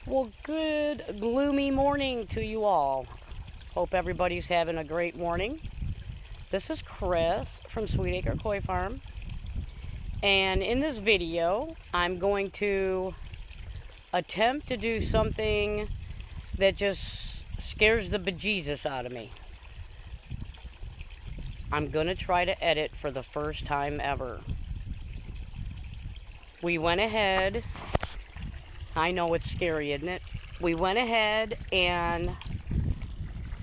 Well, good gloomy morning to you all. Hope everybody's having a great morning. This is Chris from Sweetacre Koi Farm. And in this video, I'm going to attempt to do something that just scares the bejesus out of me. I'm going to try to edit for the first time ever. We went ahead, I know it's scary, isn't it? We went ahead and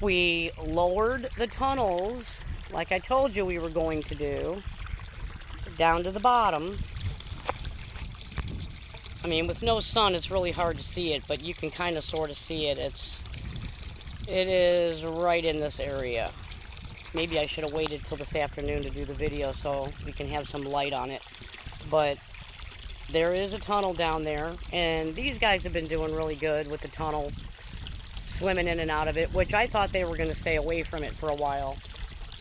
we lowered the tunnels, like I told you we were going to do, down to the bottom. I mean, with no sun, it's really hard to see it, but you can kind of sort of see it. It is right in this area. Maybe I should have waited till this afternoon to do the video so we can have some light on it. But there is a tunnel down there, and these guys have been doing really good with the tunnel, swimming in and out of it, which I thought they were going to stay away from it for a while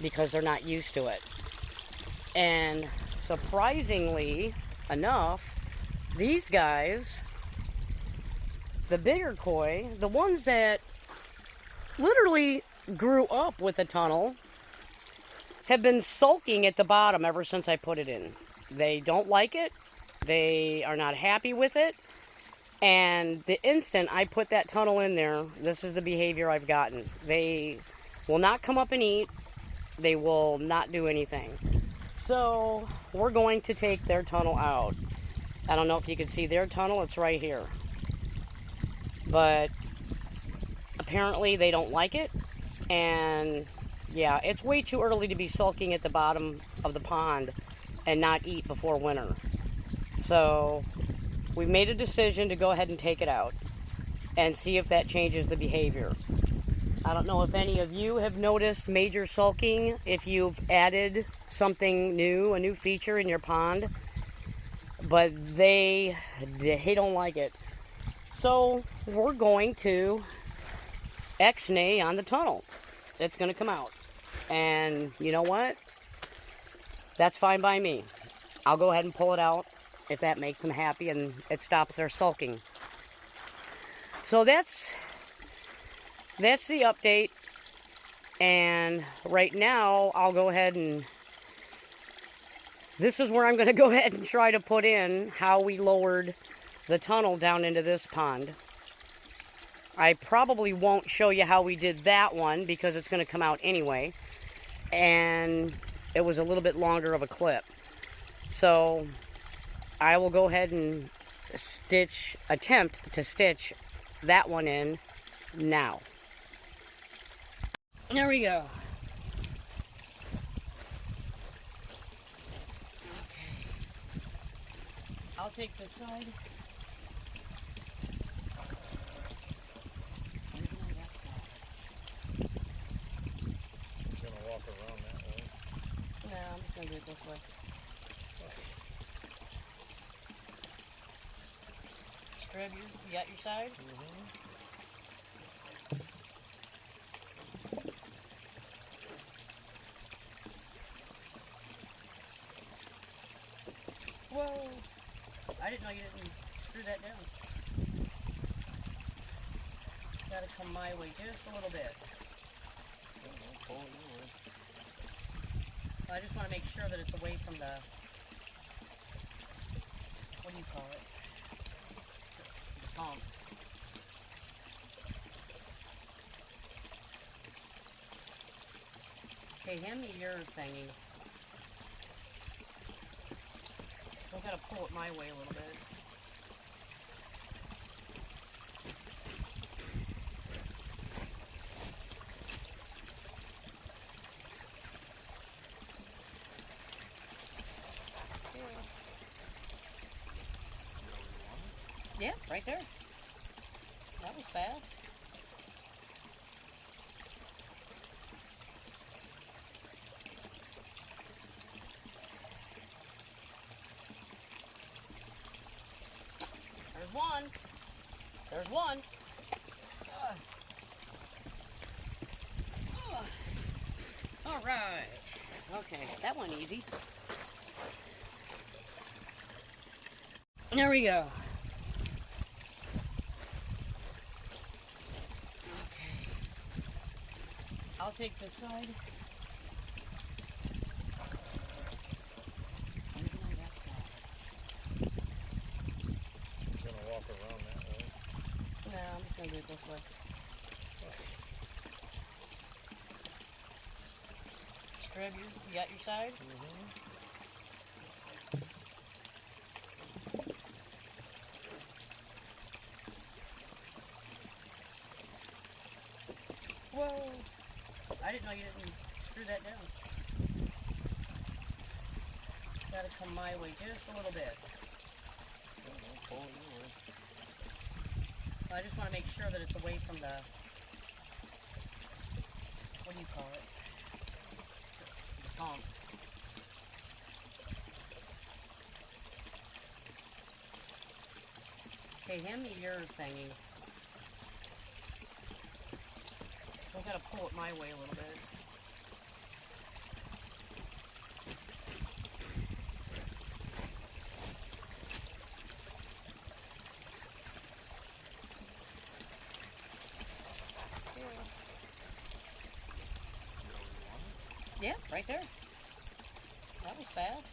because they're not used to it. And surprisingly enough, these guys, the bigger koi, the ones that literally grew up with the tunnel, have been sulking at the bottom ever since I put it in. They don't like it. They are not happy with it. And the instant I put that tunnel in there, this is the behavior I've gotten. They will not come up and eat. They will not do anything. So we're going to take their tunnel out. I don't know if you can see their tunnel. It's right here. But apparently they don't like it. And yeah, it's way too early to be sulking at the bottom of the pond and not eat before winter. So we've made a decision to go ahead and take it out and see if that changes the behavior. I don't know if any of you have noticed major sulking, if you've added something new, a new feature in your pond, but they don't like it. So we're going to X-nay on the tunnel. It's going to come out. And you know what? That's fine by me. I'll go ahead and pull it out if that makes them happy and it stops their sulking. So that's the update. And right now, I'll go ahead and this is where I'm going to go ahead and try to put in how we lowered the tunnel down into this pond. I probably won't show you how we did that one because it's going to come out anyway. And it was a little bit longer of a clip. So I will go ahead and attempt to stitch that one in now. There we go. Okay. I'll take this side. Walk around that way. No, I'm just going to do it this way. Grab you got your side? Mm-hmm. Whoa! I didn't know you didn't screw that down. Gotta come my way just a little bit. I just want to make sure that it's away from the, what do you call it? The pump. Okay, hand me your thingy. I've got to pull it my way a little bit. Yeah, right there. That was fast. There's one. There's one. All right. Okay, that one easy. There we go. I'll take this side. You're gonna walk around that way? No, I'm just gonna do it this way. Grab you got your side? Mm-hmm. Whoa! I didn't know you didn't screw that down. Gotta come my way just a little bit. I just want to make sure that it's away from the, what do you call it? The pump. Okay, hand me your thingy. I've got to pull it my way a little bit. Yeah, right there. That was fast.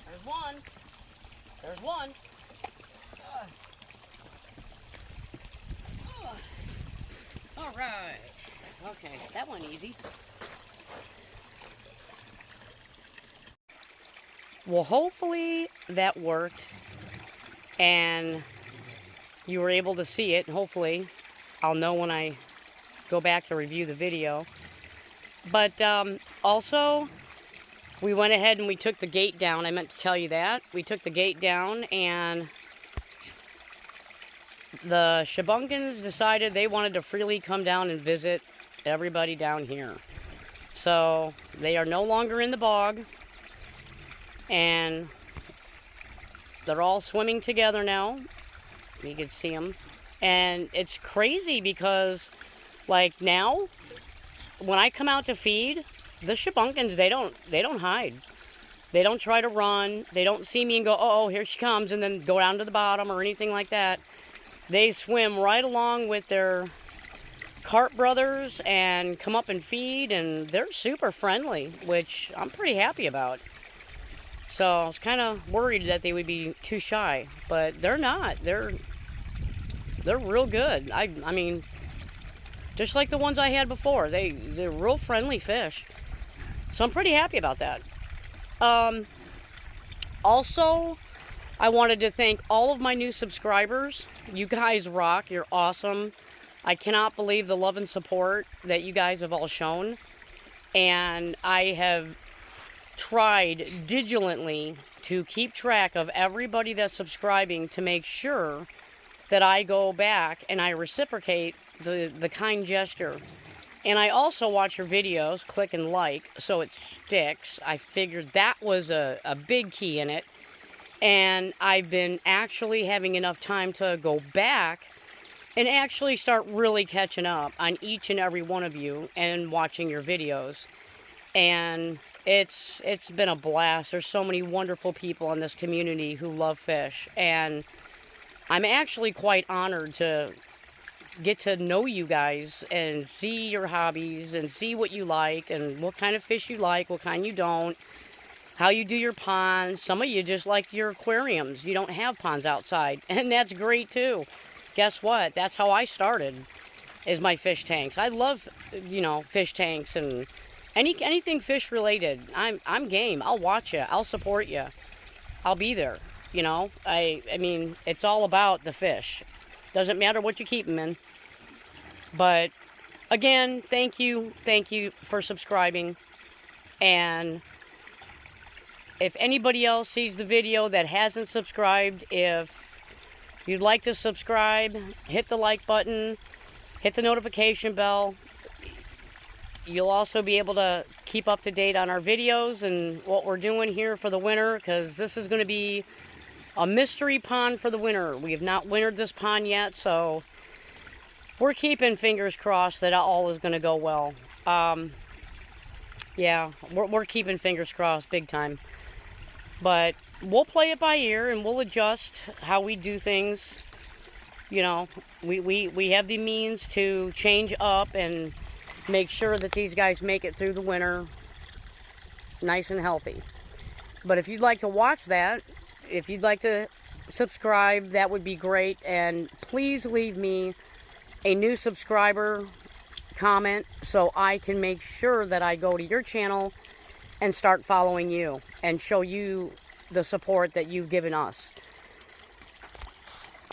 There's one. There's one. All right. Okay, that went easy. Well, hopefully that worked and you were able to see it. Hopefully I'll know when I go back to review the video. But also, we went ahead and we took the gate down. I meant to tell you that. We took the gate down and the Shebunkins decided they wanted to freely come down and visit everybody down here. So they are no longer in the bog. And they're all swimming together now. You can see them. And it's crazy because, like, now, when I come out to feed, the Shebunkins, they don't hide. They don't try to run. They don't see me and go, oh, here she comes, and then go down to the bottom or anything like that. They swim right along with their carp brothers and come up and feed, and they're super friendly, which I'm pretty happy about. So I was kind of worried that they would be too shy, but they're not. They're real good. I mean, just like the ones I had before. They're real friendly fish. So I'm pretty happy about that. Also, I wanted to thank all of my new subscribers. You guys rock. You're awesome. I cannot believe the love and support that you guys have all shown. And I have tried diligently to keep track of everybody that's subscribing to make sure that I go back and I reciprocate the kind gesture. And I also watch your videos, click and like, so it sticks. I figured that was a big key in it. And I've been actually having enough time to go back and actually start really catching up on each and every one of you and watching your videos. And it's been a blast. There's so many wonderful people in this community who love fish, and I'm actually quite honored to get to know you guys and see your hobbies and see what you like and what kind of fish you like, what kind you don't, how you do your ponds. Some of you just like your aquariums. You don't have ponds outside, and that's great too. Guess what? That's how I started, is my fish tanks. I love, you know, fish tanks and anything fish related. I'm game. I'll watch you. I'll support you. I'll be there. You know, I mean, it's all about the fish. Doesn't matter what you keep them in. But again, thank you for subscribing. And if anybody else sees the video that hasn't subscribed, if you'd like to subscribe, hit the like button, hit the notification bell. You'll also be able to keep up to date on our videos and what we're doing here for the winter, because this is going to be a mystery pond for the winter. We have not wintered this pond yet, so we're keeping fingers crossed that all is going to go well. Yeah, we're keeping fingers crossed big time. But we'll play it by ear and we'll adjust how we do things. You know, we have the means to change up and make sure that these guys make it through the winter nice and healthy. But if you'd like to watch that, if you'd like to subscribe, that would be great. And please leave me a new subscriber comment so I can make sure that I go to your channel and start following you and show you the support that you've given us.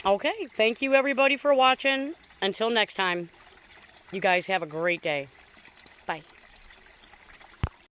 Okay, thank you everybody for watching. Until next time, you guys have a great day.